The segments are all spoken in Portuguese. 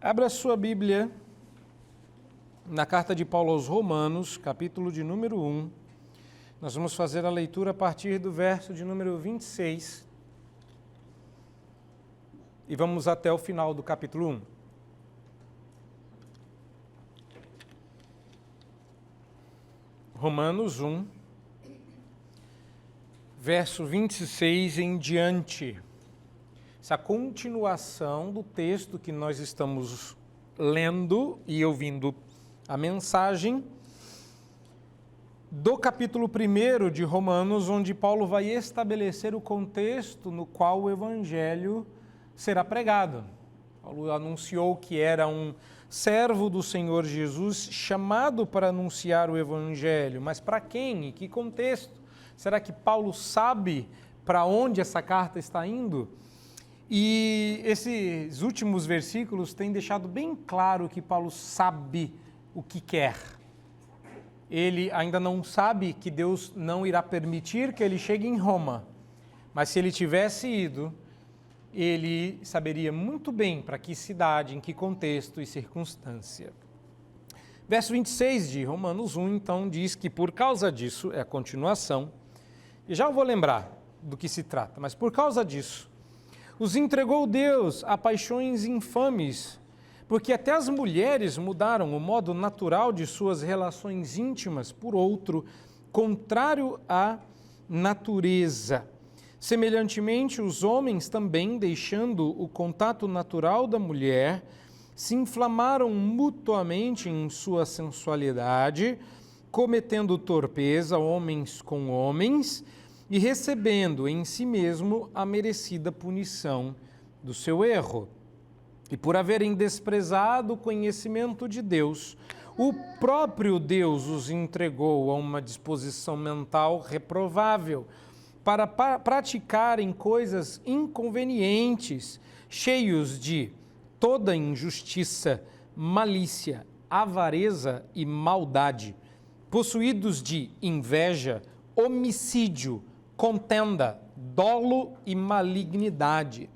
Abra sua Bíblia na carta de Paulo aos Romanos, capítulo de número 1. Nós vamos fazer a leitura a partir do verso de número 26 e vamos até o final do capítulo 1. Romanos 1, verso 26 em diante. Essa continuação do texto que nós estamos lendo e ouvindo a mensagem do capítulo 1 de Romanos, onde Paulo vai estabelecer o contexto no qual o evangelho será pregado. Paulo anunciou que era um servo do Senhor Jesus chamado para anunciar o evangelho, mas para quem? Em que contexto? Será que Paulo sabe para onde essa carta está indo? E esses últimos versículos têm deixado bem claro que Paulo sabe o que quer. Ele ainda não sabe que Deus não irá permitir que ele chegue em Roma, mas se ele tivesse ido, ele saberia muito bem para que cidade, em que contexto e circunstância. Verso 26 de Romanos 1, então, diz que por causa disso, é a continuação, e já eu vou lembrar do que se trata, mas por causa disso, os entregou Deus a paixões infames, porque até as mulheres mudaram o modo natural de suas relações íntimas por outro, contrário à natureza. Semelhantemente, os homens também, deixando o contato natural da mulher, se inflamaram mutuamente em sua sensualidade, cometendo torpeza homens com homens, e recebendo em si mesmo a merecida punição do seu erro. E por haverem desprezado o conhecimento de Deus, o próprio Deus os entregou a uma disposição mental reprovável, para praticarem coisas inconvenientes, cheios de toda injustiça, malícia, avareza e maldade, possuídos de inveja, homicídio, contenda, dolo e malignidade,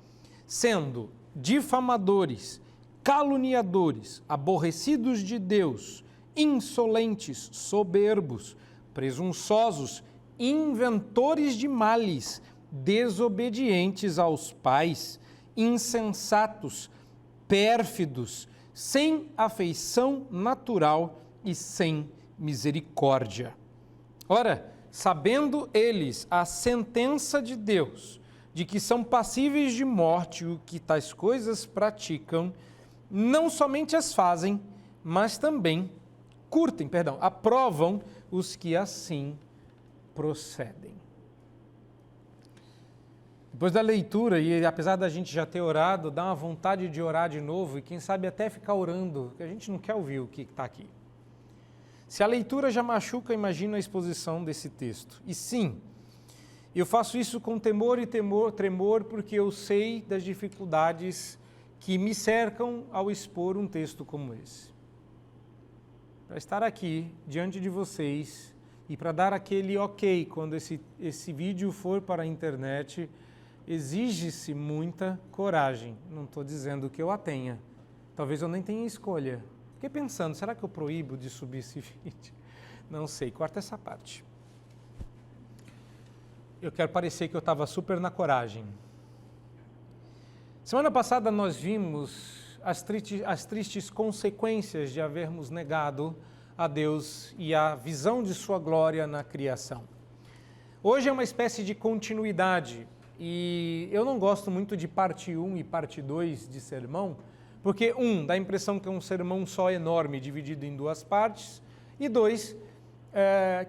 sendo difamadores, caluniadores, aborrecidos de Deus, insolentes, soberbos, presunçosos, inventores de males, desobedientes aos pais, insensatos, pérfidos, sem afeição natural e sem misericórdia. Ora, sabendo eles a sentença de Deus, de que são passíveis de morte o que tais coisas praticam, não somente as fazem, mas também aprovam os que assim procedem. Depois da leitura, e apesar da gente já ter orado, dá uma vontade de orar de novo e quem sabe até ficar orando, porque a gente não quer ouvir o que está aqui. Se a leitura já machuca, imagina a exposição desse texto. E sim, eu faço isso com temor e tremor, porque eu sei das dificuldades que me cercam ao expor um texto como esse. Para estar aqui, diante de vocês, e para dar aquele ok quando esse vídeo for para a internet, exige-se muita coragem. Não estou dizendo que eu a tenha. Talvez eu nem tenha escolha. Fiquei pensando, será que eu proíbo de subir esse vídeo? Não sei, corta essa parte. Eu quero parecer que eu estava super na coragem. Semana passada nós vimos as tristes consequências de havermos negado a Deus e a visão de sua glória na criação. Hoje é uma espécie de continuidade e eu não gosto muito de parte 1 e parte 2 de sermão, porque, dá a impressão que é um sermão só enorme, dividido em duas partes, e 2,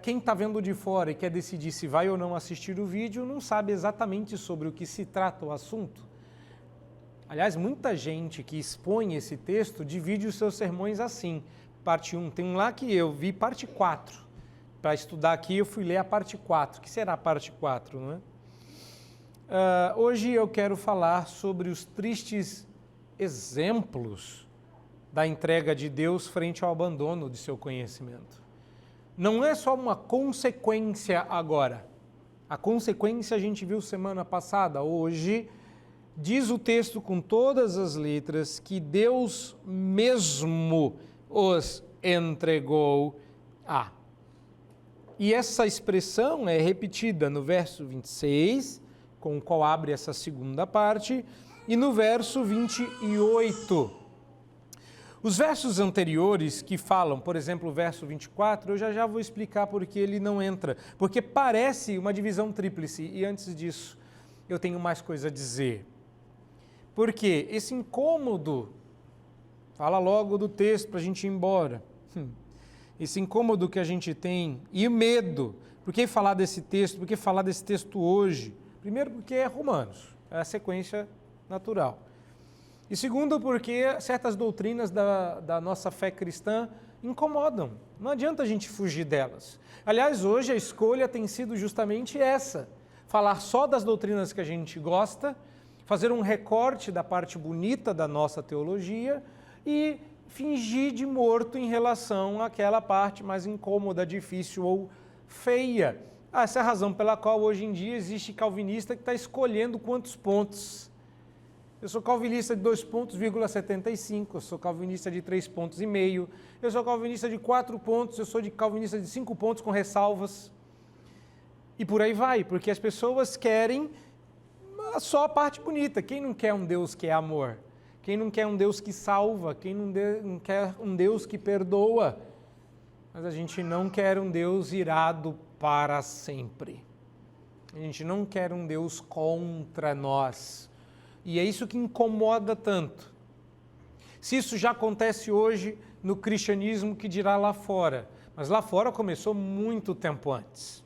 quem está vendo de fora e quer decidir se vai ou não assistir o vídeo, não sabe exatamente sobre o que se trata o assunto. Aliás, muita gente que expõe esse texto divide os seus sermões assim, parte 1. Tem um lá que eu vi parte 4. Para estudar aqui, eu fui ler a parte 4. O que será a parte 4, não é? Hoje eu quero falar sobre os tristes exemplos da entrega de Deus frente ao abandono de seu conhecimento. Não é só uma consequência agora. A consequência a gente viu semana passada. Hoje diz o texto com todas as letras que Deus mesmo os entregou a. E essa expressão é repetida no verso 26, com o qual abre essa segunda parte, e no verso 28. Os versos anteriores que falam, por exemplo, o verso 24, eu já vou explicar por que ele não entra, porque parece uma divisão tríplice, e antes disso eu tenho mais coisa a dizer. Porque esse incômodo, fala logo do texto para a gente ir embora, esse incômodo que a gente tem e o medo, por que falar desse texto, por que falar desse texto hoje? Primeiro porque é Romanos, é a sequência natural. E segundo porque certas doutrinas da nossa fé cristã incomodam, não adianta a gente fugir delas. Aliás, hoje a escolha tem sido justamente essa, falar só das doutrinas que a gente gosta, fazer um recorte da parte bonita da nossa teologia e fingir de morto em relação àquela parte mais incômoda, difícil ou feia. Essa é a razão pela qual hoje em dia existe calvinista que está escolhendo quantos pontos. Eu sou calvinista de 2,75 pontos, eu sou calvinista de 3,5 pontos, eu sou calvinista de 4 pontos, eu sou calvinista de 5 pontos com ressalvas. E por aí vai, porque as pessoas querem só a parte bonita. Quem não quer um Deus que é amor? Quem não quer um Deus que salva? Quem não quer um Deus que perdoa? Mas a gente não quer um Deus irado para sempre. A gente não quer um Deus contra nós. E é isso que incomoda tanto. Se isso já acontece hoje no cristianismo, que dirá lá fora? Mas lá fora começou muito tempo antes.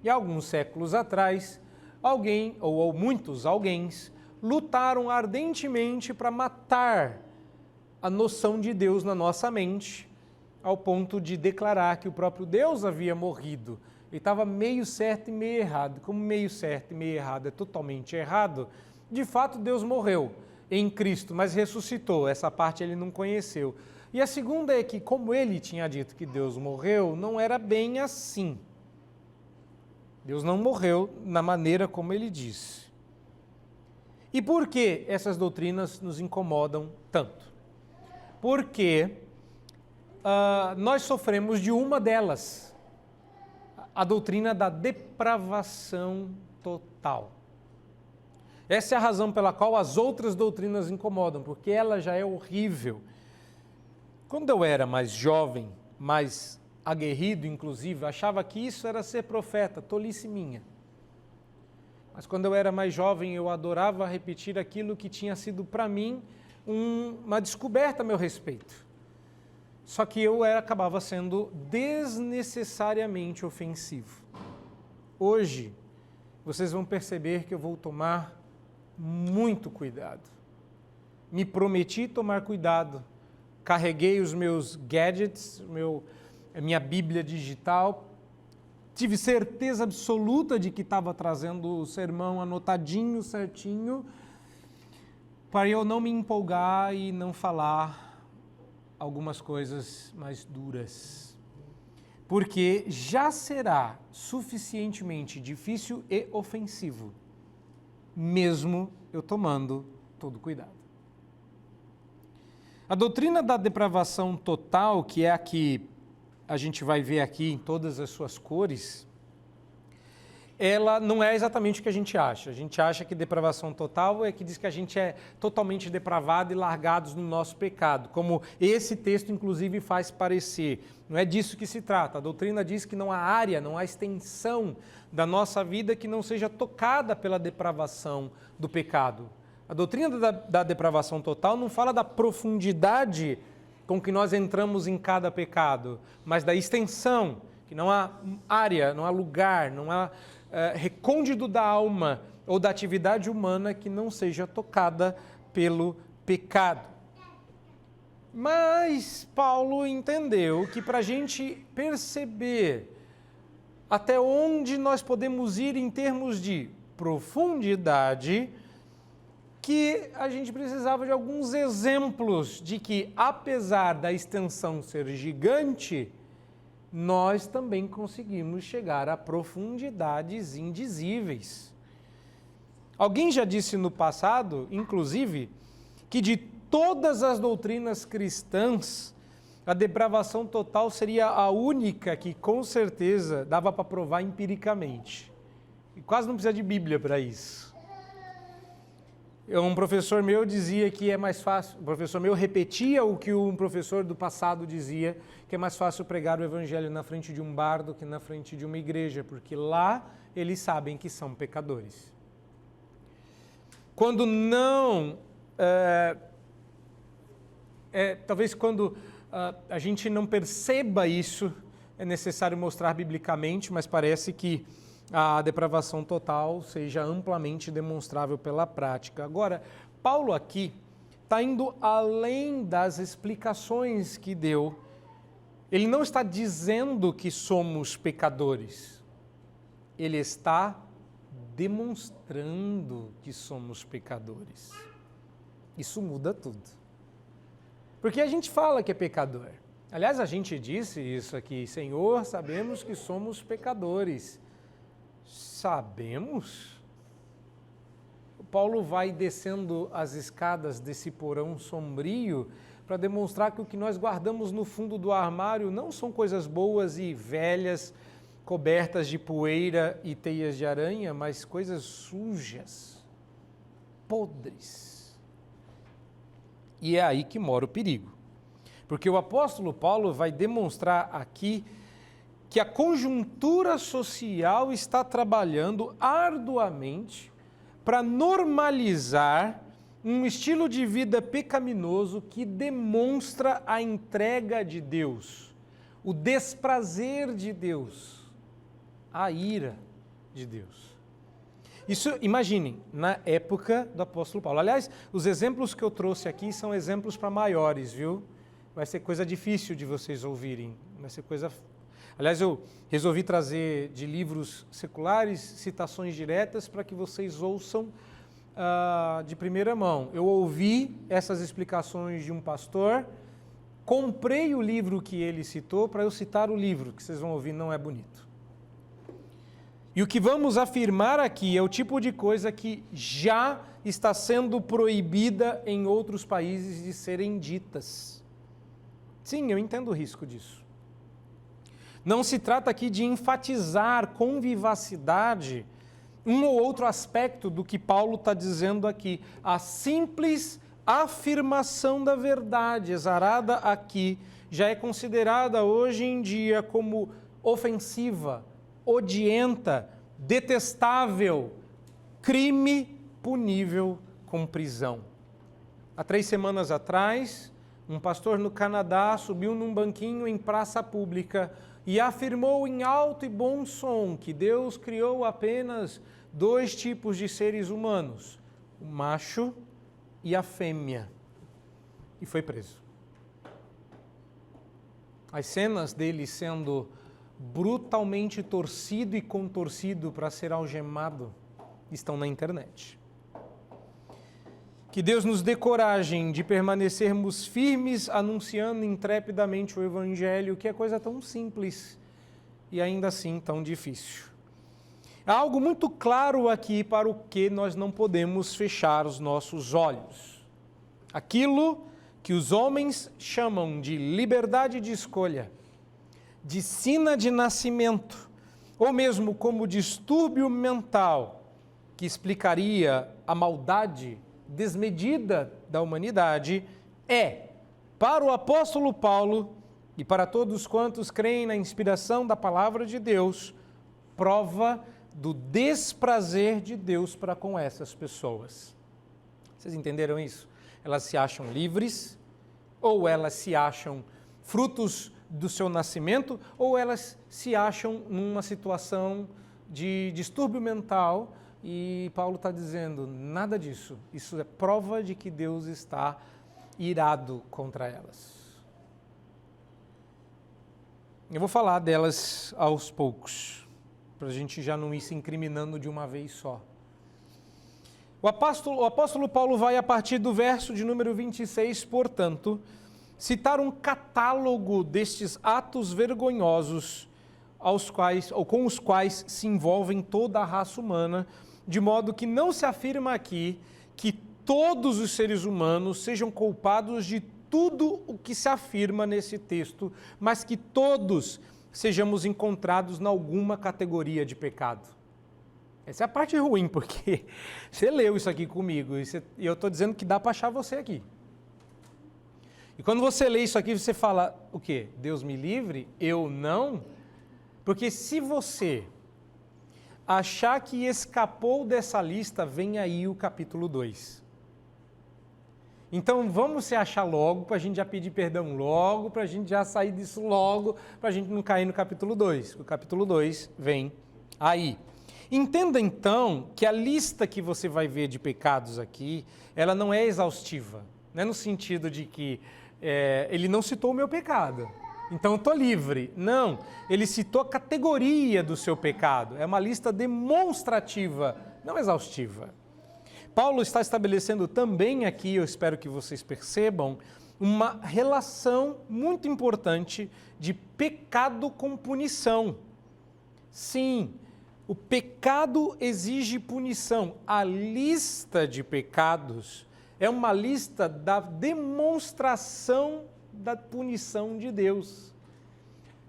E alguns séculos atrás, alguém, ou muitos alguéns, lutaram ardentemente para matar a noção de Deus na nossa mente, ao ponto de declarar que o próprio Deus havia morrido. Ele estava meio certo e meio errado. Como meio certo e meio errado é totalmente errado, de fato Deus morreu em Cristo, mas ressuscitou. Essa parte ele não conheceu. E a segunda é que, como ele tinha dito que Deus morreu, não era bem assim. Deus não morreu na maneira como ele disse. E por que essas doutrinas nos incomodam tanto? Porque nós sofremos de uma delas, a doutrina da depravação total. Essa é a razão pela qual as outras doutrinas incomodam, porque ela já é horrível. Quando eu era mais jovem, mais aguerrido, inclusive, achava que isso era ser profeta, tolice minha. Mas quando eu era mais jovem, eu adorava repetir aquilo que tinha sido para mim uma descoberta a meu respeito. Só que eu acabava sendo desnecessariamente ofensivo. Hoje, vocês vão perceber que eu vou tomar muito cuidado. Me prometi tomar cuidado. Carreguei os meus gadgets, a minha Bíblia digital. Tive certeza absoluta de que estava trazendo o sermão anotadinho, certinho, para eu não me empolgar e não falar algumas coisas mais duras. Porque já será suficientemente difícil e ofensivo, mesmo eu tomando todo cuidado. A doutrina da depravação total, que é a que a gente vai ver aqui em todas as suas cores, ela não é exatamente o que a gente acha. A gente acha que depravação total é que diz que a gente é totalmente depravado e largados no nosso pecado, como esse texto, inclusive, faz parecer. Não é disso que se trata. A doutrina diz que não há área, não há extensão da nossa vida que não seja tocada pela depravação do pecado. A doutrina da depravação total não fala da profundidade com que nós entramos em cada pecado, mas da extensão, que não há área, não há lugar, não há recôndito da alma ou da atividade humana que não seja tocada pelo pecado. Mas Paulo entendeu que para a gente perceber até onde nós podemos ir em termos de profundidade, que a gente precisava de alguns exemplos de que, apesar da extensão ser gigante, nós também conseguimos chegar a profundidades indizíveis. Alguém já disse no passado, inclusive, que de todas as doutrinas cristãs, a depravação total seria a única que, com certeza, dava para provar empiricamente. E quase não precisa de Bíblia para isso. Um professor meu dizia que é mais fácil, um professor meu repetia o que um professor do passado dizia, que é mais fácil pregar o evangelho na frente de um bar do que na frente de uma igreja, porque lá eles sabem que são pecadores. Quando não, talvez quando a gente não perceba isso, é necessário mostrar biblicamente, mas parece que a depravação total seja amplamente demonstrável pela prática. Agora, Paulo aqui está indo além das explicações que deu. Ele não está dizendo que somos pecadores. Ele está demonstrando que somos pecadores. Isso muda tudo. Porque a gente fala que é pecador. Aliás, a gente disse isso aqui, Senhor, sabemos que somos pecadores. Sabemos? O Paulo vai descendo as escadas desse porão sombrio para demonstrar que o que nós guardamos no fundo do armário não são coisas boas e velhas, cobertas de poeira e teias de aranha, mas coisas sujas, podres. E é aí que mora o perigo. Porque o apóstolo Paulo vai demonstrar aqui que a conjuntura social está trabalhando arduamente para normalizar um estilo de vida pecaminoso que demonstra a entrega de Deus, o desprazer de Deus, a ira de Deus. Isso, imaginem, na época do apóstolo Paulo. Aliás, os exemplos que eu trouxe aqui são exemplos para maiores, viu? Vai ser coisa difícil de vocês ouvirem, vai ser coisa... Aliás, eu resolvi trazer de livros seculares citações diretas para que vocês ouçam de primeira mão. Eu ouvi essas explicações de um pastor, comprei o livro que ele citou para eu citar o livro, que vocês vão ouvir, não é bonito. E o que vamos afirmar aqui é o tipo de coisa que já está sendo proibida em outros países de serem ditas. Sim, eu entendo o risco disso. Não se trata aqui de enfatizar com vivacidade um ou outro aspecto do que Paulo está dizendo aqui. A simples afirmação da verdade exarada aqui já é considerada hoje em dia como ofensiva, odienta, detestável, crime punível com prisão. Há 3 semanas atrás, um pastor no Canadá subiu num banquinho em praça pública e afirmou em alto e bom som que Deus criou apenas 2 tipos de seres humanos, o macho e a fêmea, e foi preso. As cenas dele sendo brutalmente torcido e contorcido para ser algemado estão na internet. Que Deus nos dê coragem de permanecermos firmes anunciando intrepidamente o Evangelho, que é coisa tão simples e ainda assim tão difícil. Há algo muito claro aqui para o que nós não podemos fechar os nossos olhos. Aquilo que os homens chamam de liberdade de escolha, de sina de nascimento, ou mesmo como distúrbio mental, que explicaria a maldade desmedida da humanidade, é, para o apóstolo Paulo e para todos quantos creem na inspiração da palavra de Deus, prova do desprazer de Deus para com essas pessoas. Vocês entenderam isso? Elas se acham livres, ou elas se acham frutos do seu nascimento, ou elas se acham numa situação de distúrbio mental. E Paulo está dizendo, nada disso. Isso é prova de que Deus está irado contra elas. Eu vou falar delas aos poucos, para a gente já não ir se incriminando de uma vez só. O apóstolo Paulo vai, a partir do verso de número 26, portanto, citar um catálogo destes atos vergonhosos com os quais se envolvem toda a raça humana, de modo que não se afirma aqui que todos os seres humanos sejam culpados de tudo o que se afirma nesse texto, mas que todos sejamos encontrados em alguma categoria de pecado. Essa é a parte ruim, porque você leu isso aqui comigo e eu estou dizendo que dá para achar você aqui. E quando você lê isso aqui, você fala, o quê? Deus me livre? Eu não? Porque se você achar que escapou dessa lista, vem aí o capítulo 2. Então vamos se achar logo, para a gente já pedir perdão logo, para a gente já sair disso logo, para a gente não cair no capítulo 2. O capítulo 2 vem aí. Entenda então que a lista que você vai ver de pecados aqui, ela não é exaustiva. Não é no sentido de que ele não citou o meu pecado, então eu estou livre. Não, ele citou a categoria do seu pecado. É uma lista demonstrativa, não exaustiva. Paulo está estabelecendo também aqui, eu espero que vocês percebam, uma relação muito importante de pecado com punição. Sim, o pecado exige punição. A lista de pecados é uma lista da demonstração da punição de Deus.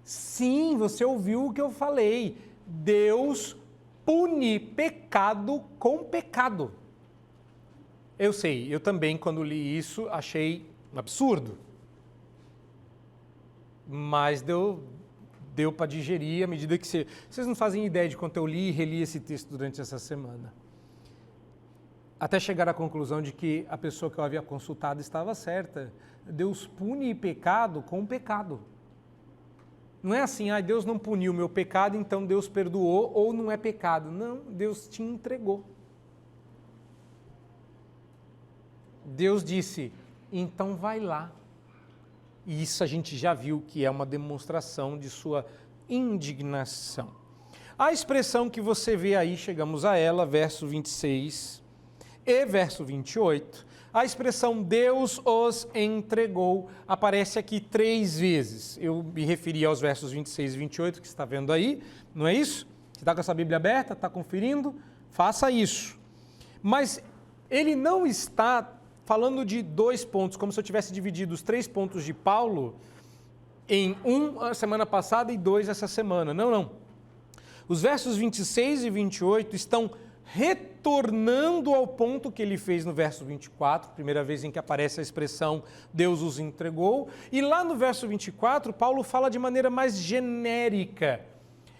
Sim, você ouviu o que eu falei. Deus pune pecado com pecado. Eu sei, eu também, quando li isso, achei um absurdo. Mas deu para digerir à medida que vocês não fazem ideia de quanto eu li e reli esse texto durante essa semana. Até chegar à conclusão de que a pessoa que eu havia consultado estava certa. Deus pune pecado com pecado. Não é assim, Deus não puniu o meu pecado, então Deus perdoou, ou não é pecado. Não, Deus te entregou. Deus disse, então vai lá. E isso a gente já viu que é uma demonstração de sua indignação. A expressão que você vê aí, chegamos a ela, verso 26 e verso 28, a expressão Deus os entregou aparece aqui 3 vezes. Eu me referi aos versos 26 e 28 que você está vendo aí, não é isso? Você está com essa Bíblia aberta, está conferindo? Faça isso. Mas ele não está falando de 2 pontos, como se eu tivesse dividido os 3 pontos de Paulo em 1 a semana passada e 2 essa semana. Não, não. Os versos 26 e 28 estão retornando ao ponto que ele fez no verso 24, primeira vez em que aparece a expressão Deus os entregou, e lá no verso 24, Paulo fala de maneira mais genérica,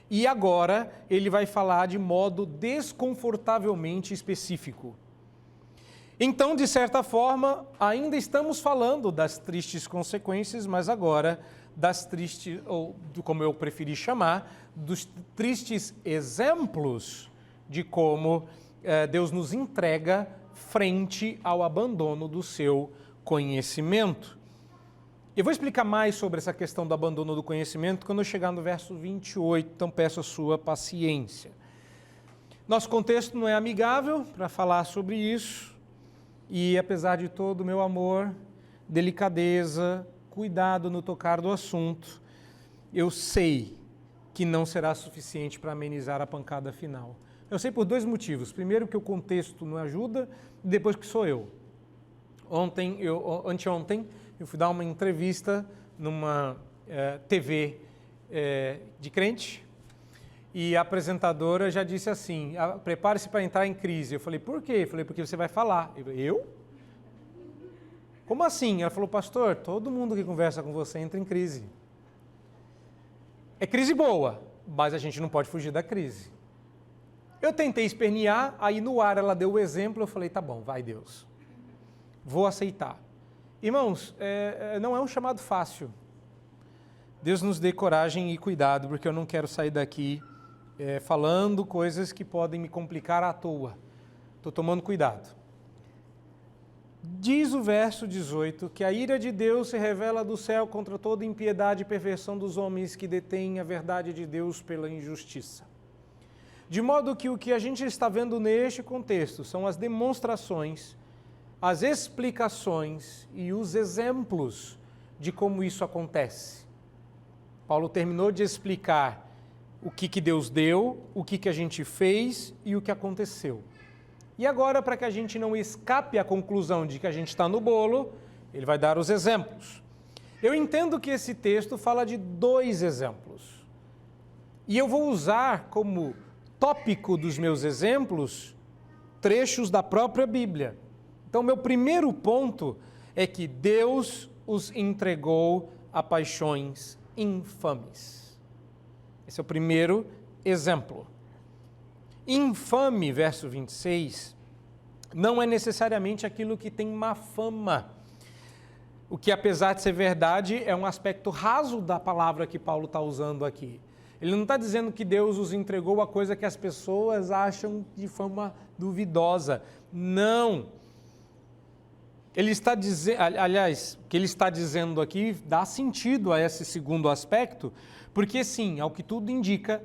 e agora ele vai falar de modo desconfortavelmente específico. Então, de certa forma, ainda estamos falando das tristes consequências, mas agora das tristes, ou como eu preferi chamar, dos tristes exemplos de como Deus nos entrega frente ao abandono do seu conhecimento. Eu vou explicar mais sobre essa questão do abandono do conhecimento quando eu chegar no verso 28, então peço a sua paciência. Nosso contexto não é amigável para falar sobre isso, e apesar de todo o meu amor, delicadeza, cuidado no tocar do assunto, eu sei que não será suficiente para amenizar a pancada final. Eu sei por 2 motivos. Primeiro, que o contexto não ajuda, e depois que sou eu. Anteontem, eu fui dar uma entrevista numa TV de crente, e a apresentadora já disse assim, prepare-se para entrar em crise. Eu falei, por quê? Eu falei, porque você vai falar. Eu? Como assim? Ela falou, pastor, todo mundo que conversa com você entra em crise. É crise boa, mas a gente não pode fugir da crise. Eu tentei espernear, aí no ar ela deu o exemplo, eu falei, tá bom, vai Deus, vou aceitar. Irmãos, não é um chamado fácil. Deus nos dê coragem e cuidado, porque eu não quero sair daqui falando coisas que podem me complicar à toa. Estou tomando cuidado. Diz o verso 18 que a ira de Deus se revela do céu contra toda impiedade e perversão dos homens que detêm a verdade de Deus pela injustiça. De modo que o que a gente está vendo neste contexto são as demonstrações, as explicações e os exemplos de como isso acontece. Paulo terminou de explicar o que Deus deu, o que a gente fez e o que aconteceu. E agora, para que a gente não escape à conclusão de que a gente está no bolo, ele vai dar os exemplos. Eu entendo que esse texto fala de 2 exemplos. E eu vou usar como tópico dos meus exemplos trechos da própria Bíblia. Então, meu primeiro ponto é que Deus os entregou a paixões infames. Esse é o primeiro exemplo. Infame, verso 26, não é necessariamente aquilo que tem má fama. O que, apesar de ser verdade, é um aspecto raso da palavra que Paulo está usando aqui. Ele não está dizendo que Deus os entregou a coisa que as pessoas acham de fama duvidosa. Não. Ele está dizendo, aliás, o que ele está dizendo aqui dá sentido a esse segundo aspecto, porque sim, ao que tudo indica,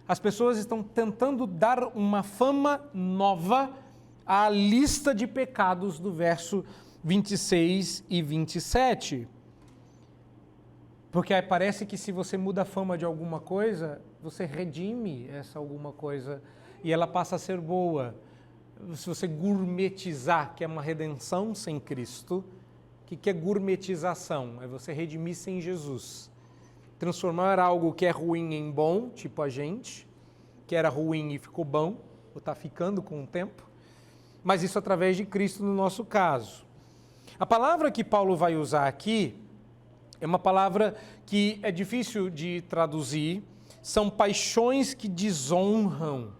as pessoas estão tentando dar uma fama nova à lista de pecados do verso 26 e 27. Porque parece que se você muda a fama de alguma coisa, você redime essa alguma coisa e ela passa a ser boa. Se você gourmetizar, que é uma redenção sem Cristo, o que é gourmetização? É você redimir sem Jesus. Transformar algo que é ruim em bom, tipo a gente, que era ruim e ficou bom, ou está ficando com o tempo, mas isso através de Cristo no nosso caso. A palavra que Paulo vai usar aqui é uma palavra que é difícil de traduzir, são paixões que desonram,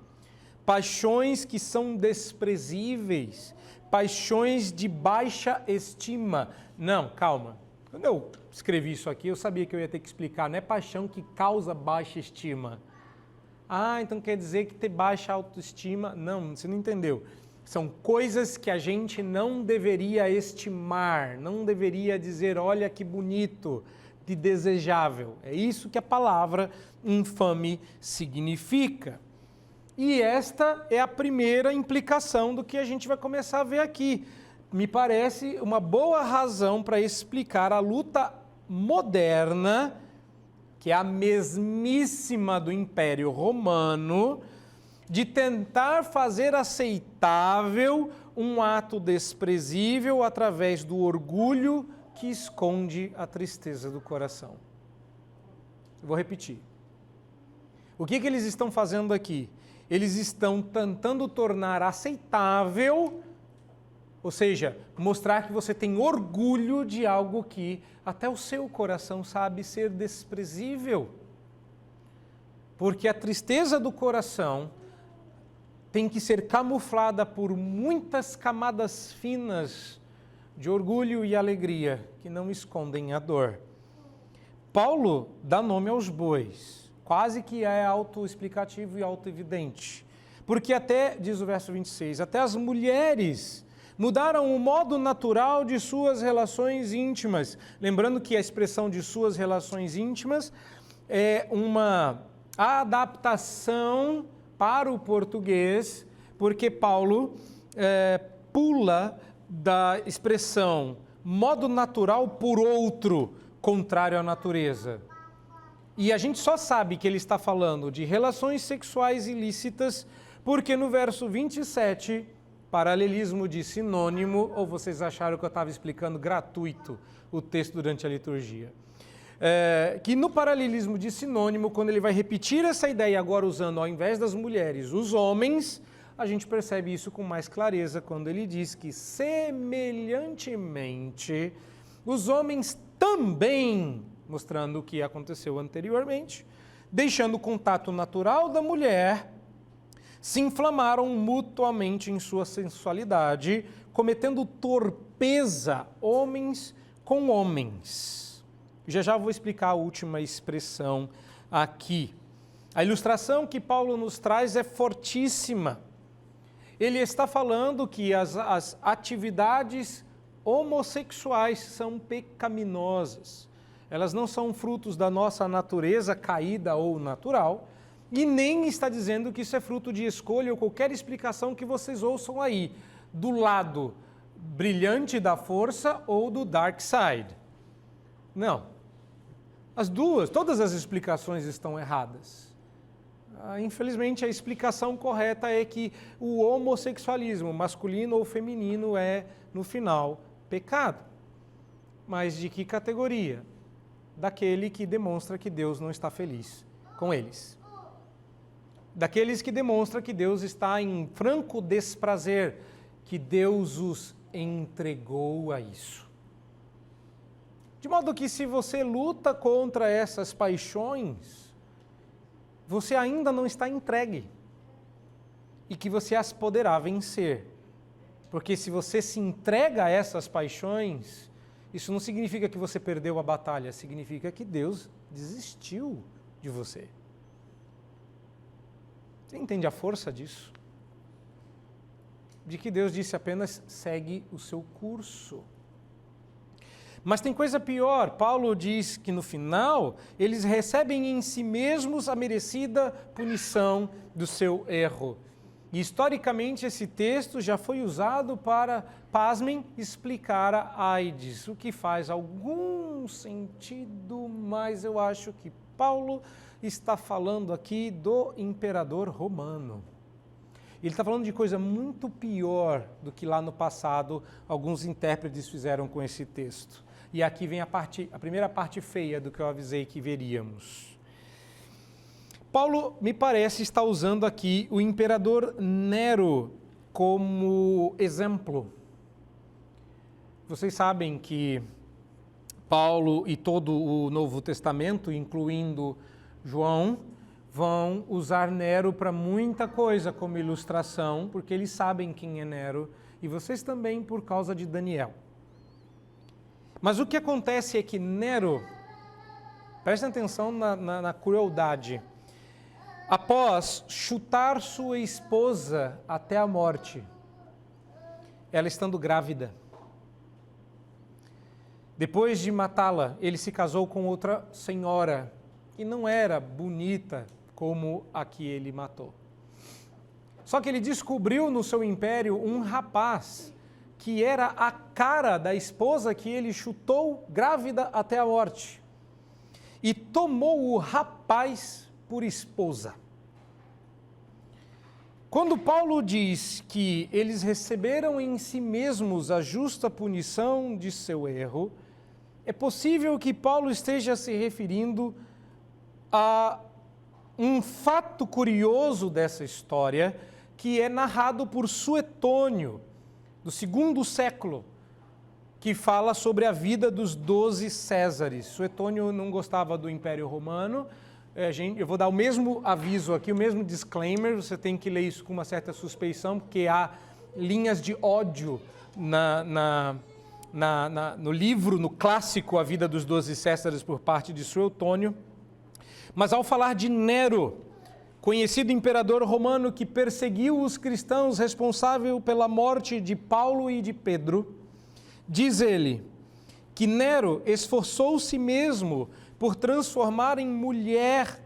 paixões que são desprezíveis, paixões de baixa estima. Não, calma. Quando eu escrevi isso aqui, eu sabia que eu ia ter que explicar, não é paixão que causa baixa estima. Ah, então quer dizer que ter baixa autoestima? Não, você não entendeu. São coisas que a gente não deveria estimar, não deveria dizer, olha que bonito, que desejável. É isso que a palavra infame significa. E esta é a primeira implicação do que a gente vai começar a ver aqui. Me parece uma boa razão para explicar a luta moderna, que é a mesmíssima do Império Romano, de tentar fazer aceitável um ato desprezível através do orgulho que esconde a tristeza do coração. Eu vou repetir. O que eles estão fazendo aqui? Eles estão tentando tornar aceitável, ou seja, mostrar que você tem orgulho de algo que até o seu coração sabe ser desprezível. Porque a tristeza do coração tem que ser camuflada por muitas camadas finas de orgulho e alegria que não escondem a dor. Paulo dá nome aos bois, quase que é autoexplicativo e autoevidente. Porque até, diz o verso 26, até as mulheres mudaram o modo natural de suas relações íntimas. Lembrando que a expressão de suas relações íntimas é uma adaptação para o português, porque Paulo pula da expressão modo natural por outro, contrário à natureza. E a gente só sabe que ele está falando de relações sexuais ilícitas, porque no verso 27, paralelismo de sinônimo, ou vocês acharam que eu estava explicando gratuito o texto durante a liturgia? Que no paralelismo de sinônimo, quando ele vai repetir essa ideia agora usando, ao invés das mulheres, os homens, a gente percebe isso com mais clareza quando ele diz que, semelhantemente, os homens também, mostrando o que aconteceu anteriormente, deixando o contato natural da mulher, se inflamaram mutuamente em sua sensualidade, cometendo torpeza homens com homens. Já vou explicar a última expressão aqui. A ilustração que Paulo nos traz é fortíssima. Ele está falando que as atividades homossexuais são pecaminosas. Elas não são frutos da nossa natureza caída ou natural, e nem está dizendo que isso é fruto de escolha ou qualquer explicação que vocês ouçam aí, do lado brilhante da força ou do dark side. Não. Todas as explicações estão erradas. Infelizmente, a explicação correta é que o homossexualismo, masculino ou feminino, é, no final, pecado. Mas de que categoria? Daquele que demonstra que Deus não está feliz com eles. Daqueles que demonstra que Deus está em franco desprazer, que Deus os entregou a isso. De modo que se você luta contra essas paixões, você ainda não está entregue e que você as poderá vencer. Porque se você se entrega a essas paixões, isso não significa que você perdeu a batalha, significa que Deus desistiu de você. Você entende a força disso? De que Deus disse apenas, segue o seu curso. Mas tem coisa pior. Paulo diz que no final, eles recebem em si mesmos a merecida punição do seu erro. E historicamente esse texto já foi usado para, pasmem, explicar a AIDS, o que faz algum sentido, mas eu acho que Paulo está falando aqui do imperador romano. Ele está falando de coisa muito pior do que lá no passado alguns intérpretes fizeram com esse texto. E aqui vem a primeira parte feia do que eu avisei que veríamos. Paulo, me parece, está usando aqui o imperador Nero como exemplo. Vocês sabem que Paulo e todo o Novo Testamento, incluindo João, vão usar Nero para muita coisa como ilustração, porque eles sabem quem é Nero, e vocês também por causa de Daniel. Mas o que acontece é que Nero, prestem atenção na crueldade, após chutar sua esposa até a morte, ela estando grávida, depois de matá-la, ele se casou com outra senhora, que não era bonita como a que ele matou. Só que ele descobriu no seu império um rapaz que era a cara da esposa que ele chutou grávida até a morte. E tomou o rapaz por esposa. Quando Paulo diz que eles receberam em si mesmos a justa punição de seu erro, é possível que Paulo esteja se referindo a um fato curioso dessa história, que é narrado por Suetônio, do segundo século, que fala sobre a vida dos 12 Césares. Suetônio não gostava do Império Romano. Eu vou dar o mesmo aviso aqui, o mesmo disclaimer, você tem que ler isso com uma certa suspeição, porque há linhas de ódio no livro, no clássico A Vida dos 12 Césares, por parte de Suetônio. Mas ao falar de Nero, conhecido imperador romano que perseguiu os cristãos, responsável pela morte de Paulo e de Pedro, diz ele que Nero esforçou-se mesmo por transformar em mulher,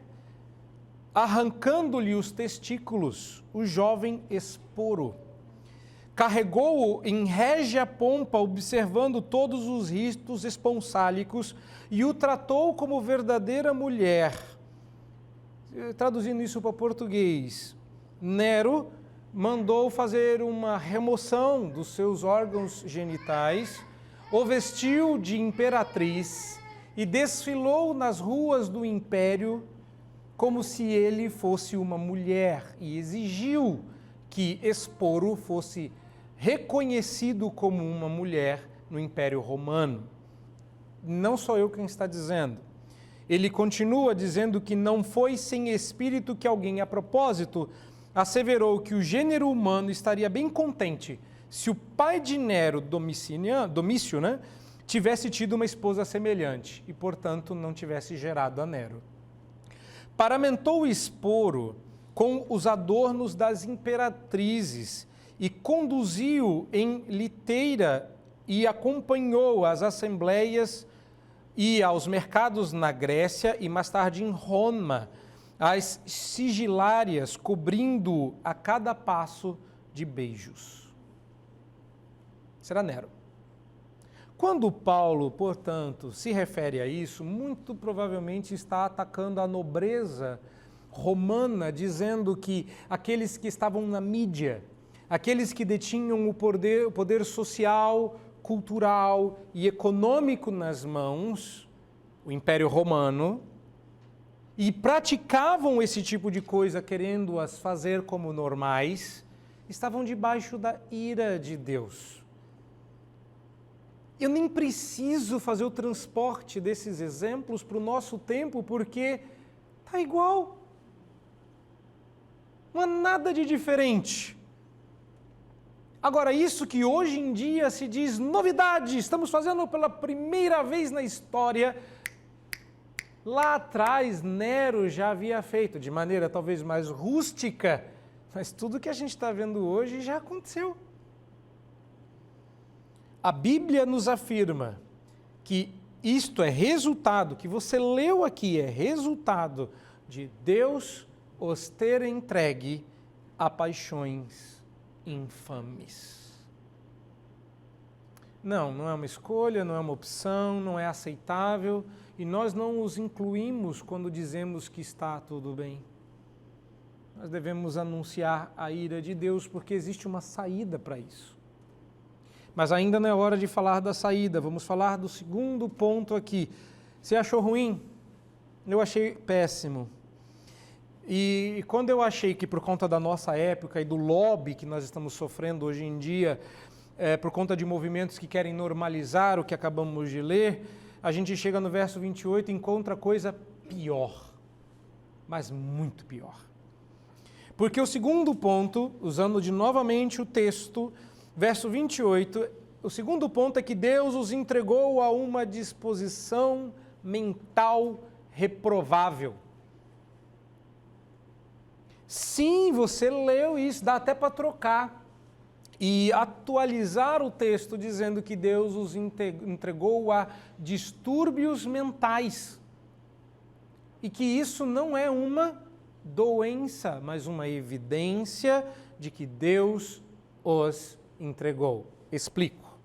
arrancando-lhe os testículos, o jovem Esporo. Carregou-o em régia pompa, observando todos os ritos esponsálicos, e o tratou como verdadeira mulher. Traduzindo isso para português, Nero mandou fazer uma remoção dos seus órgãos genitais, o vestiu de imperatriz e desfilou nas ruas do império como se ele fosse uma mulher e exigiu que Esporo fosse reconhecido como uma mulher no Império Romano. Não sou eu quem está dizendo. Ele continua dizendo que não foi sem espírito que alguém, a propósito, asseverou que o gênero humano estaria bem contente se o pai de Nero, Domício, tivesse tido uma esposa semelhante e, portanto, não tivesse gerado a Nero. Paramentou o Esporo com os adornos das imperatrizes e conduziu em liteira e acompanhou as assembleias e aos mercados na Grécia e mais tarde em Roma, as sigilárias, cobrindo a cada passo de beijos. Será Nero. Quando Paulo, portanto, se refere a isso, muito provavelmente está atacando a nobreza romana, dizendo que aqueles que estavam na mídia, aqueles que detinham o poder social, cultural e econômico nas mãos, o Império Romano, e praticavam esse tipo de coisa querendo-as fazer como normais, estavam debaixo da ira de Deus. Eu nem preciso fazer o transporte desses exemplos para o nosso tempo, porque está igual. Não há nada de diferente. Agora, isso que hoje em dia se diz novidade, estamos fazendo pela primeira vez na história, lá atrás Nero já havia feito, de maneira talvez mais rústica, mas tudo que a gente está vendo hoje já aconteceu. A Bíblia nos afirma que isto é resultado, que você leu aqui, é resultado de Deus os ter entregue a paixões infames. Não é uma escolha, não é uma opção, não é aceitável, e nós não os incluímos quando dizemos que está tudo bem. Nós devemos anunciar a ira de Deus, porque existe uma saída para isso. Mas ainda não é hora de falar da saída, vamos falar do segundo ponto aqui. Você achou ruim? Eu achei péssimo. E quando eu achei que por conta da nossa época e do lobby que nós estamos sofrendo hoje em dia, por conta de movimentos que querem normalizar o que acabamos de ler, a gente chega no verso 28 e encontra coisa pior, mas muito pior. Porque o segundo ponto, usando novamente o texto, verso 28, o segundo ponto é que Deus os entregou a uma disposição mental reprovável. Sim, você leu isso, dá até para trocar e atualizar o texto dizendo que Deus os entregou a distúrbios mentais e que isso não é uma doença, mas uma evidência de que Deus os entregou. Explico.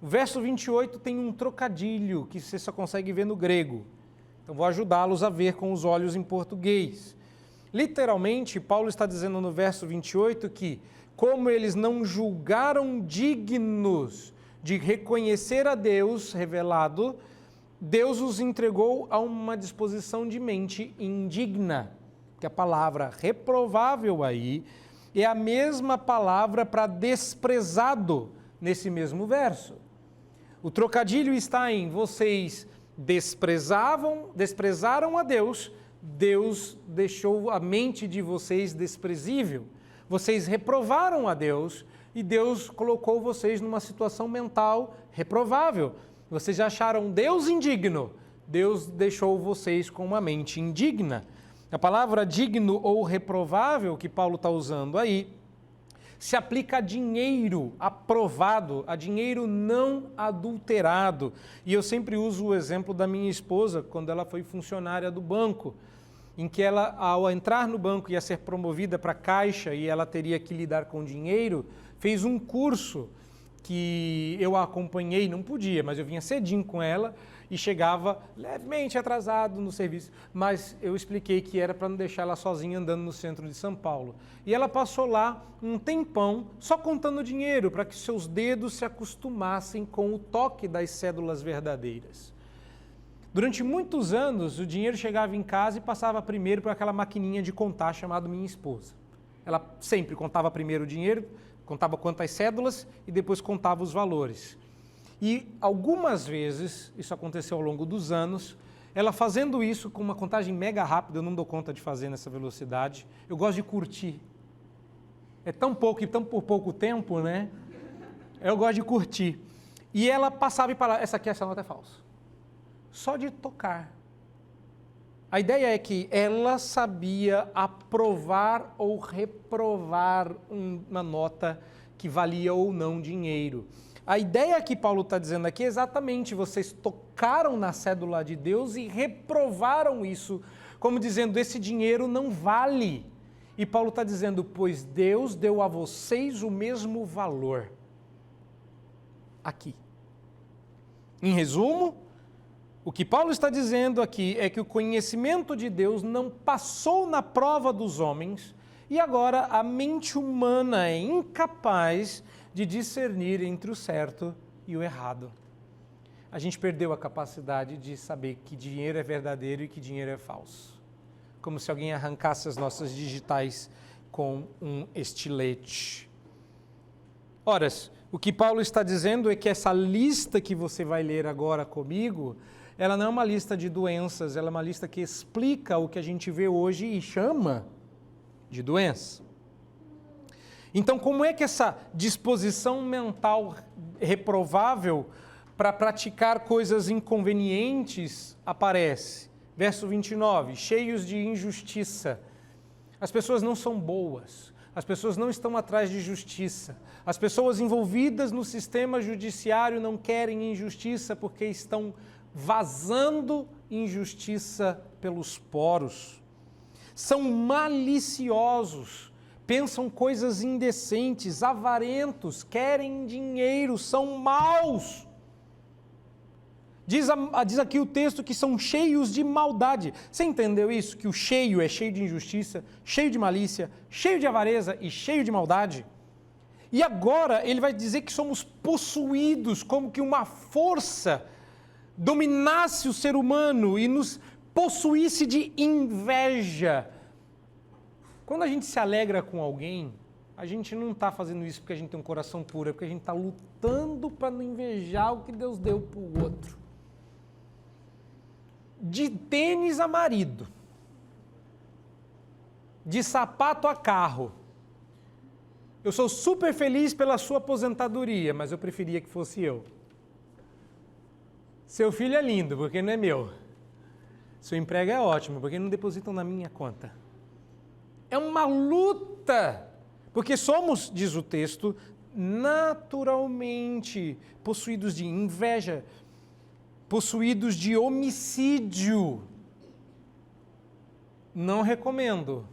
O verso 28 tem um trocadilho que você só consegue ver no grego. Então vou ajudá-los a ver com os olhos em português. Literalmente, Paulo está dizendo no verso 28 que, como eles não julgaram dignos de reconhecer a Deus revelado, Deus os entregou a uma disposição de mente indigna, que a palavra reprovável aí é a mesma palavra para desprezado nesse mesmo verso. O trocadilho está em vocês desprezaram a Deus, Deus deixou a mente de vocês desprezível. Vocês reprovaram a Deus e Deus colocou vocês numa situação mental reprovável. Vocês acharam Deus indigno, Deus deixou vocês com uma mente indigna. A palavra digno ou reprovável que Paulo está usando aí se aplica a dinheiro aprovado, a dinheiro não adulterado. E eu sempre uso o exemplo da minha esposa, quando ela foi funcionária do banco, em que ela, ao entrar no banco, ia ser promovida para a caixa e ela teria que lidar com dinheiro, fez um curso que eu a acompanhei, não podia, mas eu vinha cedinho com ela e chegava levemente atrasado no serviço, mas eu expliquei que era para não deixar ela sozinha andando no centro de São Paulo. E ela passou lá um tempão só contando dinheiro, para que seus dedos se acostumassem com o toque das cédulas verdadeiras. Durante muitos anos, o dinheiro chegava em casa e passava primeiro por aquela maquininha de contar chamada minha esposa. Ela sempre contava primeiro o dinheiro, contava quantas cédulas e depois contava os valores. E algumas vezes, isso aconteceu ao longo dos anos, ela fazendo isso com uma contagem mega rápida, eu não dou conta de fazer nessa velocidade, eu gosto de curtir. É tão pouco e tão por pouco tempo, né? Eu gosto de curtir. E ela passava e parava, essa nota é falsa. Só de tocar. A ideia é que ela sabia aprovar ou reprovar uma nota que valia ou não dinheiro. A ideia que Paulo está dizendo aqui é exatamente, vocês tocaram na cédula de Deus e reprovaram isso, como dizendo, esse dinheiro não vale. E Paulo está dizendo, pois Deus deu a vocês o mesmo valor. Aqui. Em resumo, O que Paulo está dizendo aqui é que o conhecimento de Deus não passou na prova dos homens e agora a mente humana é incapaz de discernir entre o certo e o errado. A gente perdeu a capacidade de saber que dinheiro é verdadeiro e que dinheiro é falso. Como se alguém arrancasse as nossas digitais com um estilete. Ora, o que Paulo está dizendo é que essa lista que você vai ler agora comigo, ela não é uma lista de doenças, ela é uma lista que explica o que a gente vê hoje e chama de doença. Então, como é que essa disposição mental reprovável para praticar coisas inconvenientes aparece? Verso 29, cheios de injustiça. As pessoas não são boas, as pessoas não estão atrás de justiça. As pessoas envolvidas no sistema judiciário não querem injustiça porque estão vazando injustiça pelos poros. São maliciosos, pensam coisas indecentes, avarentos, querem dinheiro, são maus. Diz aqui o texto que são cheios de maldade. Você entendeu isso? Que o cheio é cheio de injustiça, cheio de malícia, cheio de avareza e cheio de maldade? E agora ele vai dizer que somos possuídos, como que uma força dominasse o ser humano e nos possuísse de inveja. Quando a gente se alegra com alguém, a gente não está fazendo isso porque a gente tem um coração puro, é porque a gente está lutando para não invejar o que Deus deu para o outro. De tênis a marido, de sapato a carro. Eu sou super feliz pela sua aposentadoria, mas eu preferia que fosse eu. Seu filho é lindo, porque não é meu. Seu emprego é ótimo, porque não depositam na minha conta. É uma luta, porque somos, diz o texto, naturalmente possuídos de inveja, possuídos de homicídio. Não recomendo.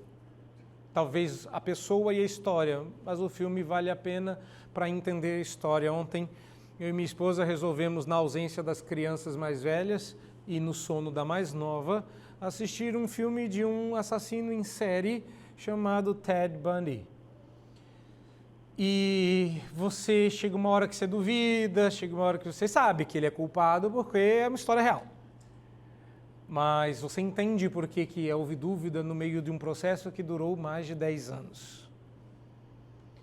Talvez a pessoa e a história, mas o filme vale a pena para entender a história. Ontem, eu e minha esposa resolvemos, na ausência das crianças mais velhas e no sono da mais nova, assistir um filme de um assassino em série chamado Ted Bundy. E você chega uma hora que você duvida, chega uma hora que você sabe que ele é culpado porque é uma história real. Mas você entende por que houve dúvida no meio de um processo que durou mais de 10 anos.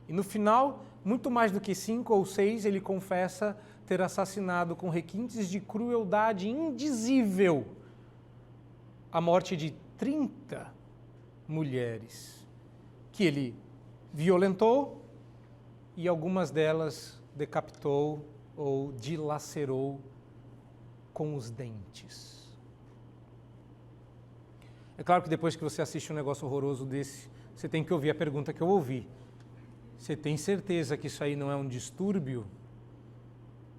E no final, muito mais do que 5 ou 6, ele confessa ter assassinado com requintes de crueldade indizível a morte de 30 mulheres que ele violentou e algumas delas decapitou ou dilacerou com os dentes. É claro que depois que você assiste um negócio horroroso desse, você tem que ouvir a pergunta que eu ouvi. Você tem certeza que isso aí não é um distúrbio?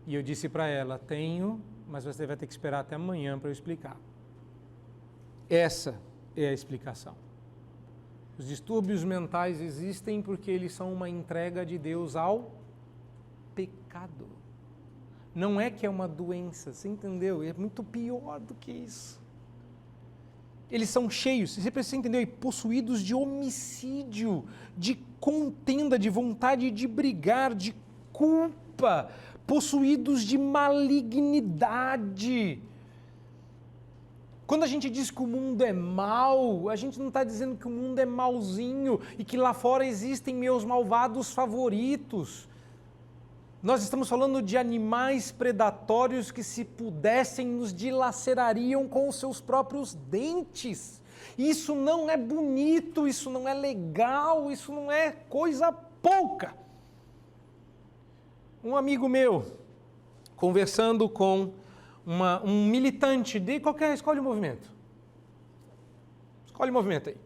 E eu disse para ela, tenho, mas você vai ter que esperar até amanhã para eu explicar. Essa é a explicação. Os distúrbios mentais existem porque eles são uma entrega de Deus ao pecado. Não é que é uma doença, você entendeu? É muito pior do que isso. Eles são cheios, você precisa entender, possuídos de homicídio, de contenda, de vontade de brigar, de culpa, possuídos de malignidade. Quando a gente diz que o mundo é mau, a gente não está dizendo que o mundo é mauzinho e que lá fora existem meus malvados favoritos. Nós estamos falando de animais predatórios que, se pudessem, nos dilacerariam com os seus próprios dentes. Isso não é bonito, isso não é legal, isso não é coisa pouca. Um amigo meu, conversando com um militante de qualquer... Escolhe o movimento. Escolhe o movimento aí.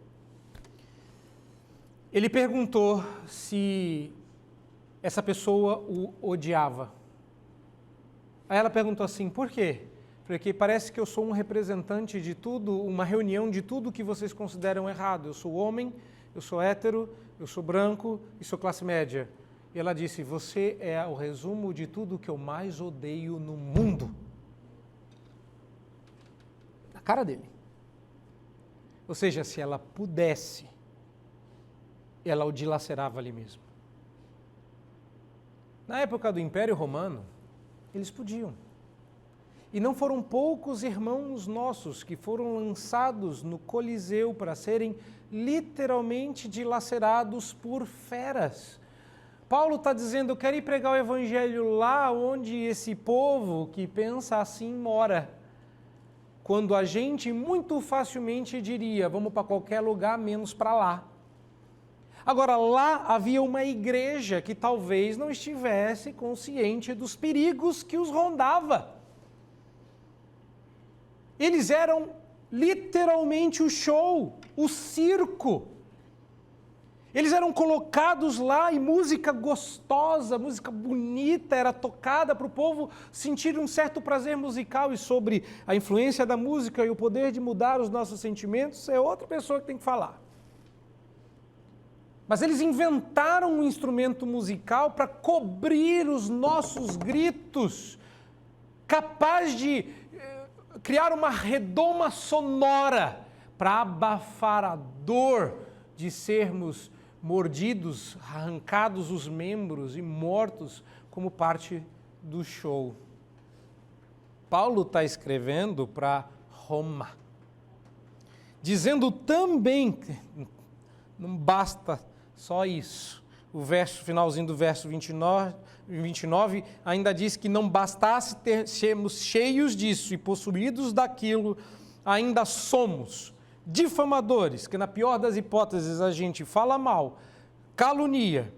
Ele perguntou se essa pessoa o odiava. Aí ela perguntou assim, por quê? Porque parece que eu sou um representante de tudo, uma reunião de tudo que vocês consideram errado. Eu sou homem, eu sou hétero, eu sou branco e sou classe média. E ela disse, você é o resumo de tudo que eu mais odeio no mundo. cara dele. Ou seja, se ela pudesse, ela o dilacerava ali mesmo. Na época do Império Romano, eles podiam. E não foram poucos irmãos nossos que foram lançados no Coliseu para serem literalmente dilacerados por feras. Paulo está dizendo, eu quero ir pregar o evangelho lá onde esse povo que pensa assim mora. Quando a gente muito facilmente diria, vamos para qualquer lugar menos para lá. Agora, lá havia uma igreja que talvez não estivesse consciente dos perigos que os rondava. Eles eram literalmente o show, o circo. Eles eram colocados lá e música gostosa, música bonita era tocada para o povo sentir um certo prazer musical. E sobre a influência da música e o poder de mudar os nossos sentimentos, é outra pessoa que tem que falar. Mas eles inventaram um instrumento musical para cobrir os nossos gritos, capaz de criar uma redoma sonora para abafar a dor de sermos mordidos, arrancados os membros e mortos como parte do show. Paulo está escrevendo para Roma, dizendo também que não basta só isso. O finalzinho do verso 29 ainda diz que não bastasse sermos cheios disso e possuídos daquilo, ainda somos difamadores, que na pior das hipóteses a gente fala mal, calunia,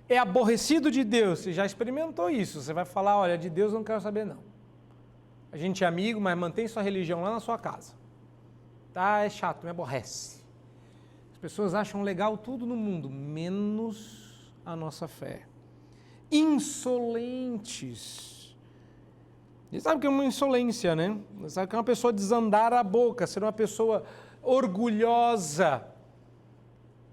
é aborrecido de Deus. Você já experimentou isso, você vai falar, olha, de Deus eu não quero saber não. A gente é amigo, mas mantém sua religião lá na sua casa. Tá, é chato, me aborrece. As pessoas acham legal tudo no mundo, menos a nossa fé. Insolentes. Você sabe o que é uma insolência, né? Você sabe que é uma pessoa desandar a boca, ser uma pessoa orgulhosa,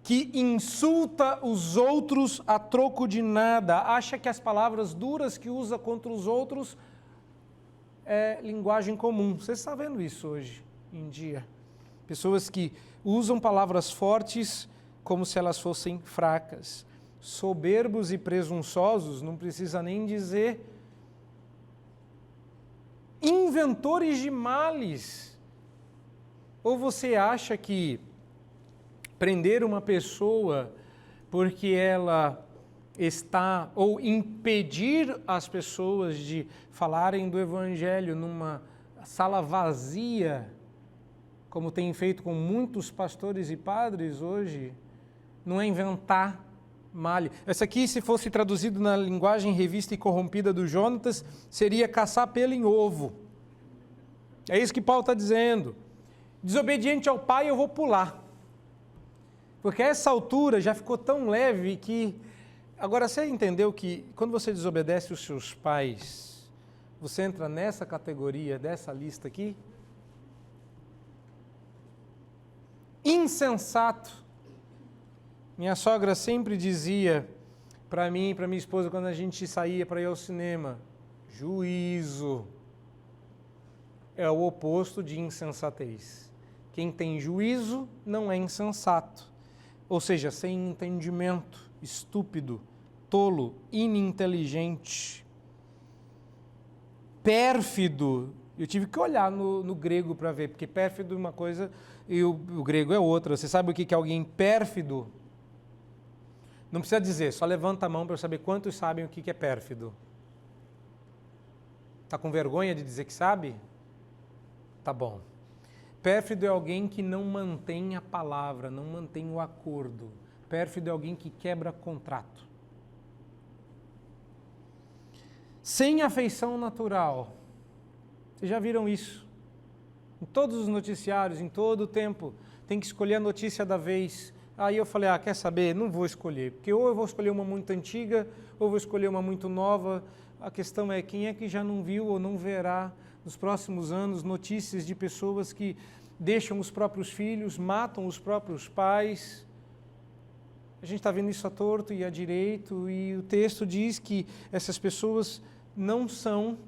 que insulta os outros a troco de nada, acha que as palavras duras que usa contra os outros é linguagem comum. Você está vendo isso hoje em dia? Pessoas que usam palavras fortes como se elas fossem fracas. Soberbos e presunçosos, não precisa nem dizer. Inventores de males. Ou você acha que prender uma pessoa porque ela está, ou impedir as pessoas de falarem do Evangelho numa sala vazia, como tem feito com muitos pastores e padres hoje, não é inventar mal. Essa aqui, se fosse traduzido na linguagem revista e corrompida do Jonatas, seria caçar pelo em ovo. É isso que Paulo está dizendo. Desobediente ao pai, eu vou pular. Porque a essa altura já ficou tão leve que... Agora, você entendeu que quando você desobedece os seus pais, você entra nessa categoria, dessa lista aqui? Insensato. Minha sogra sempre dizia para mim e para minha esposa quando a gente saía para ir ao cinema, juízo é o oposto de insensatez. Quem tem juízo não é insensato, ou seja, sem entendimento, estúpido, tolo, ininteligente, pérfido. Eu tive que olhar no grego para ver, porque pérfido é uma coisa e o grego é outra. Você sabe o que é alguém pérfido? Não precisa dizer, só levanta a mão para eu saber quantos sabem o que é pérfido. Está com vergonha de dizer que sabe? Tá bom. Pérfido é alguém que não mantém a palavra, não mantém o acordo. Pérfido é alguém que quebra contrato. Sem afeição natural. Vocês já viram isso? Em todos os noticiários, em todo o tempo, tem que escolher a notícia da vez. Aí eu falei, quer saber? Não vou escolher, porque ou eu vou escolher uma muito antiga, ou vou escolher uma muito nova. A questão é, quem é que já não viu ou não verá nos próximos anos notícias de pessoas que deixam os próprios filhos, matam os próprios pais? A gente está vendo isso à torto e à direito, e o texto diz que essas pessoas não são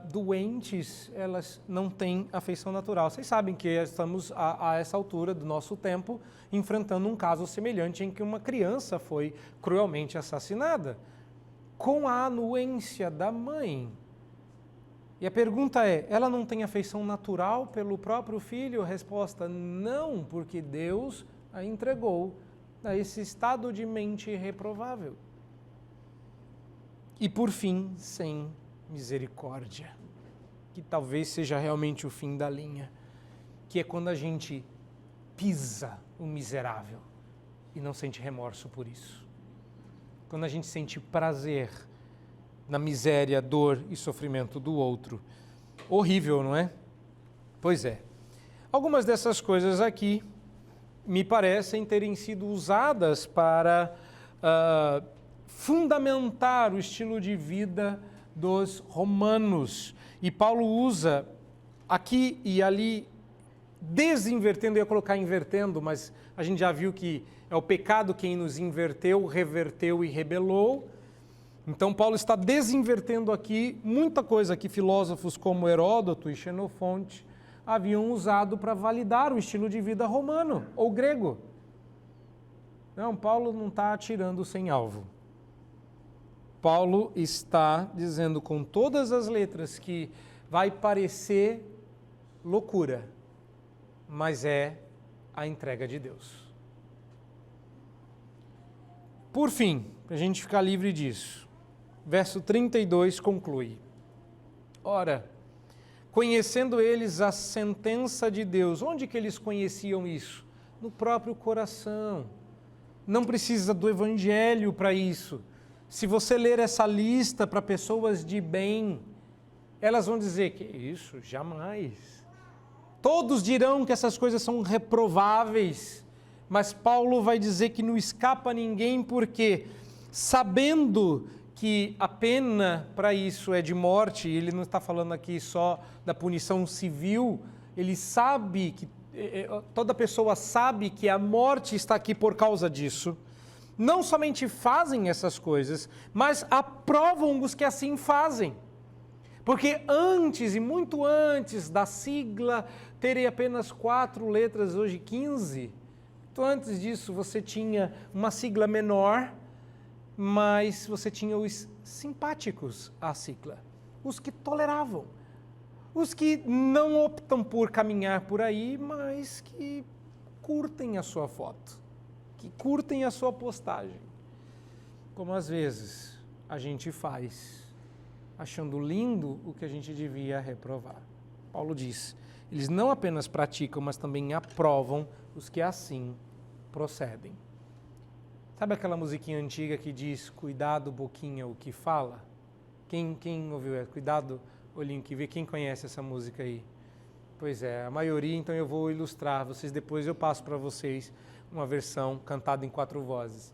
doentes, elas não têm afeição natural. Vocês sabem que estamos, a essa altura do nosso tempo, enfrentando um caso semelhante em que uma criança foi cruelmente assassinada, com a anuência da mãe. E a pergunta é, ela não tem afeição natural pelo próprio filho? A resposta, não, porque Deus a entregou a esse estado de mente reprovável. E por fim, sem misericórdia, que talvez seja realmente o fim da linha, que é quando a gente pisa o miserável e não sente remorso por isso. Quando a gente sente prazer na miséria, dor e sofrimento do outro. Horrível, não é? Pois é. Algumas dessas coisas aqui me parecem terem sido usadas para fundamentar o estilo de vida dos romanos. E Paulo usa aqui e ali, desinvertendo, eu ia colocar invertendo, mas a gente já viu que é o pecado quem nos inverteu, reverteu e rebelou. Então Paulo está desinvertendo aqui muita coisa que filósofos como Heródoto e Xenofonte haviam usado para validar o estilo de vida romano ou grego. Não, Paulo não está atirando sem alvo. Paulo está dizendo com todas as letras que vai parecer loucura, mas é a entrega de Deus. Por fim, para a gente ficar livre disso, verso 32 conclui: ora, conhecendo eles a sentença de Deus, onde que eles conheciam isso? No próprio coração. Não precisa do evangelho para isso. Se você ler essa lista para pessoas de bem, elas vão dizer que isso, jamais. Todos dirão que essas coisas são reprováveis, mas Paulo vai dizer que não escapa a ninguém, porque sabendo que a pena para isso é de morte, ele não está falando aqui só da punição civil, ele sabe que, toda pessoa sabe que a morte está aqui por causa disso. Não somente fazem essas coisas, mas aprovam os que assim fazem. Porque antes, e muito antes da sigla terem apenas 4 letras, hoje 15, então antes disso você tinha uma sigla menor, mas você tinha os simpáticos à sigla, os que toleravam, os que não optam por caminhar por aí, mas que curtem a sua foto, que curtem a sua postagem, como às vezes a gente faz, achando lindo o que a gente devia reprovar. Paulo diz, eles não apenas praticam, mas também aprovam os que assim procedem. Sabe aquela musiquinha antiga que diz, cuidado boquinha o que fala? Quem ouviu? Cuidado olhinho que vê. Quem conhece essa música aí? Pois é, a maioria, então eu vou ilustrar. Vocês depois eu passo para vocês uma versão cantada em 4 vozes.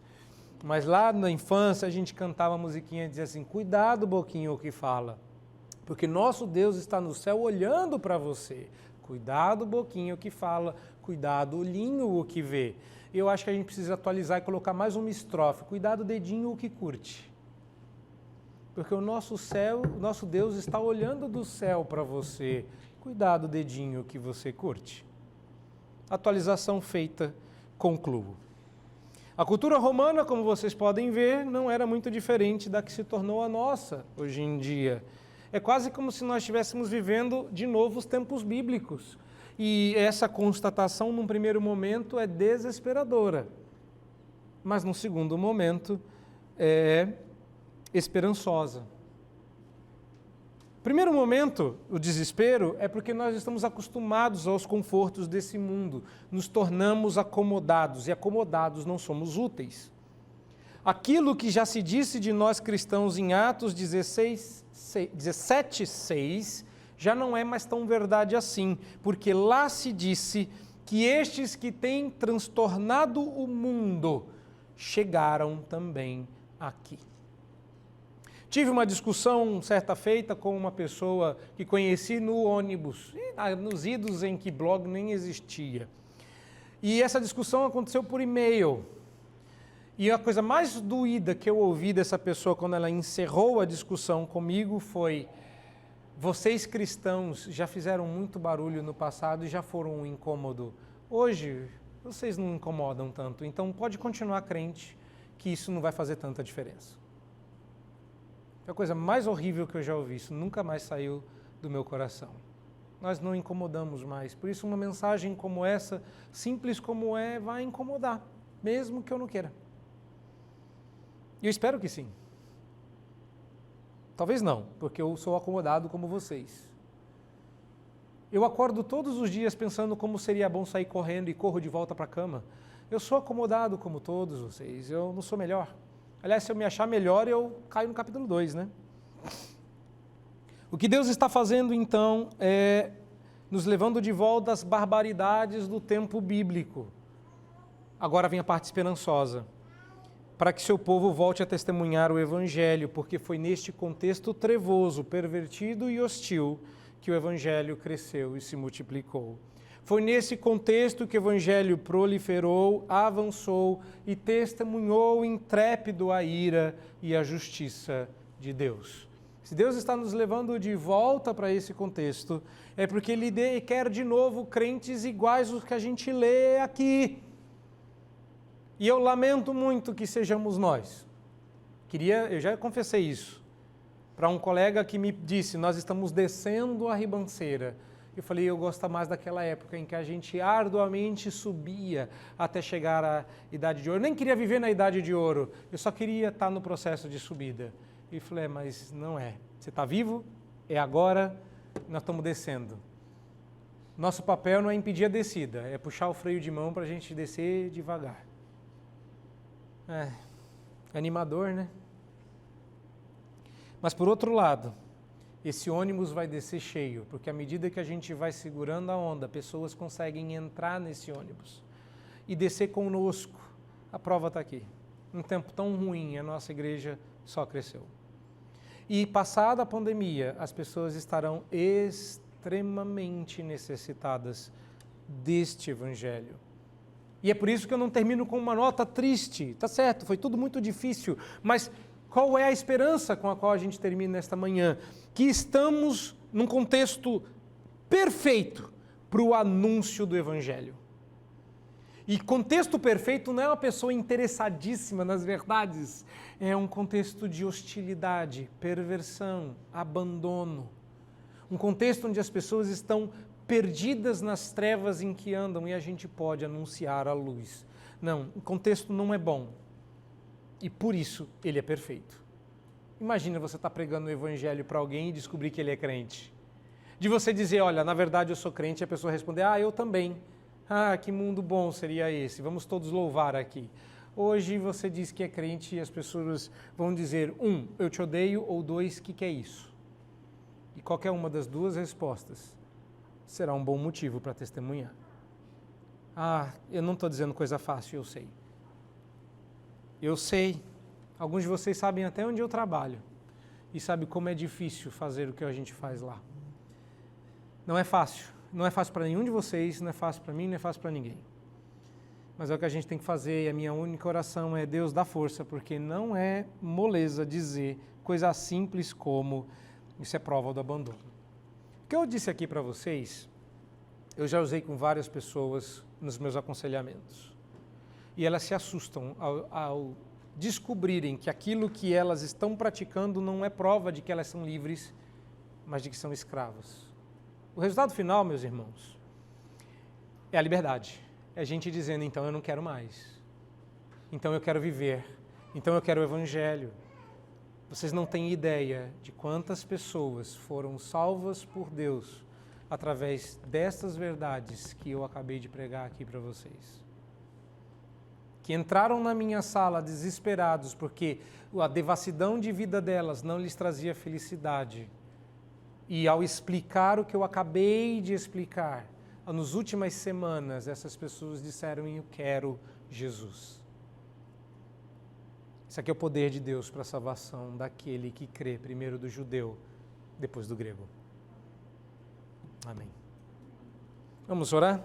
Mas lá na infância a gente cantava a musiquinha e dizia assim, cuidado boquinha o que fala, porque nosso Deus está no céu olhando para você. Cuidado boquinha o que fala, cuidado olhinho o que vê. Eu acho que a gente precisa atualizar e colocar mais uma estrofe. Cuidado dedinho o que curte. Porque o nosso Deus está olhando do céu para você. Cuidado dedinho o que você curte. Atualização feita, concluo. A cultura romana, como vocês podem ver, não era muito diferente da que se tornou a nossa hoje em dia. É quase como se nós estivéssemos vivendo de novo os tempos bíblicos. E essa constatação, num primeiro momento, é desesperadora, mas num segundo momento é esperançosa. Primeiro momento, o desespero, é porque nós estamos acostumados aos confortos desse mundo, nos tornamos acomodados, e acomodados não somos úteis. Aquilo que já se disse de nós cristãos em Atos 17:6, já não é mais tão verdade assim, porque lá se disse que estes que têm transtornado o mundo chegaram também aqui. Tive uma discussão certa feita com uma pessoa que conheci no ônibus, nos idos em que blog nem existia. E essa discussão aconteceu por e-mail. E a coisa mais doída que eu ouvi dessa pessoa quando ela encerrou a discussão comigo foi: Vocês cristãos já fizeram muito barulho no passado e já foram um incômodo. Hoje, vocês não incomodam tanto, então pode continuar crente que isso não vai fazer tanta diferença. É a coisa mais horrível que eu já ouvi, isso nunca mais saiu do meu coração. Nós não incomodamos mais, por isso uma mensagem como essa, simples como é, vai incomodar, mesmo que eu não queira. E eu espero que sim. Talvez não, porque eu sou acomodado como vocês. Eu acordo todos os dias pensando como seria bom sair correndo e corro de volta para a cama. Eu sou acomodado como todos vocês, eu não sou melhor. Aliás, se eu me achar melhor, eu caio no capítulo 2, né? O que Deus está fazendo, então, é nos levando de volta às barbaridades do tempo bíblico. Agora vem a parte esperançosa. Para que seu povo volte a testemunhar o Evangelho, porque foi neste contexto trevoso, pervertido e hostil que o Evangelho cresceu e se multiplicou. Foi nesse contexto que o Evangelho proliferou, avançou e testemunhou intrépido a ira e a justiça de Deus. Se Deus está nos levando de volta para esse contexto, é porque Ele quer de novo crentes iguais aos que a gente lê aqui. E eu lamento muito que sejamos nós. Eu já confessei isso para um colega que me disse, nós estamos descendo a ribanceira. Eu falei, eu gosto mais daquela época em que a gente arduamente subia até chegar à idade de ouro. Eu nem queria viver na idade de ouro, eu só queria estar no processo de subida. E falei, mas não é. Você está vivo? É agora, nós estamos descendo. Nosso papel não é impedir a descida, é puxar o freio de mão para a gente descer devagar. É animador, né? Mas por outro lado, esse ônibus vai descer cheio, porque à medida que a gente vai segurando a onda, pessoas conseguem entrar nesse ônibus e descer conosco. A prova está aqui. Um tempo tão ruim, a nossa igreja só cresceu. E passada a pandemia, as pessoas estarão extremamente necessitadas deste Evangelho. E é por isso que eu não termino com uma nota triste. Tá certo, foi tudo muito difícil, mas qual é a esperança com a qual a gente termina esta manhã? Que estamos num contexto perfeito para o anúncio do Evangelho. E contexto perfeito não é uma pessoa interessadíssima nas verdades, é um contexto de hostilidade, perversão, abandono. Um contexto onde as pessoas estão perdidas nas trevas em que andam e a gente pode anunciar a luz. Não, o contexto não é bom e por isso ele é perfeito. Imagina você estar pregando o Evangelho para alguém e descobrir que ele é crente. De você dizer, olha, na verdade eu sou crente, e a pessoa responder, eu também. Ah, que mundo bom seria esse, vamos todos louvar aqui. Hoje você diz que é crente e as pessoas vão dizer, 1, eu te odeio, ou 2, que é isso? E qualquer uma das duas respostas será um bom motivo para testemunhar. Eu não estou dizendo coisa fácil, eu sei. Eu sei, alguns de vocês sabem até onde eu trabalho e sabem como é difícil fazer o que a gente faz lá. Não é fácil. Não é fácil para nenhum de vocês, não é fácil para mim, não é fácil para ninguém. Mas é o que a gente tem que fazer e a minha única oração é Deus dá força, porque não é moleza dizer coisa simples como isso é prova do abandono. O que eu disse aqui para vocês, eu já usei com várias pessoas nos meus aconselhamentos. E elas se assustam ao descobrirem que aquilo que elas estão praticando não é prova de que elas são livres, mas de que são escravas. O resultado final, meus irmãos, é a liberdade. É a gente dizendo, então eu não quero mais. Então eu quero viver. Então eu quero o Evangelho. Vocês não têm ideia de quantas pessoas foram salvas por Deus através destas verdades que eu acabei de pregar aqui para vocês. Que entraram na minha sala desesperados porque a devassidão de vida delas não lhes trazia felicidade. E ao explicar o que eu acabei de explicar, nas últimas semanas, essas pessoas disseram, eu quero Jesus. Isso aqui é o poder de Deus para a salvação daquele que crê, primeiro do judeu, depois do grego. Amém. Vamos orar?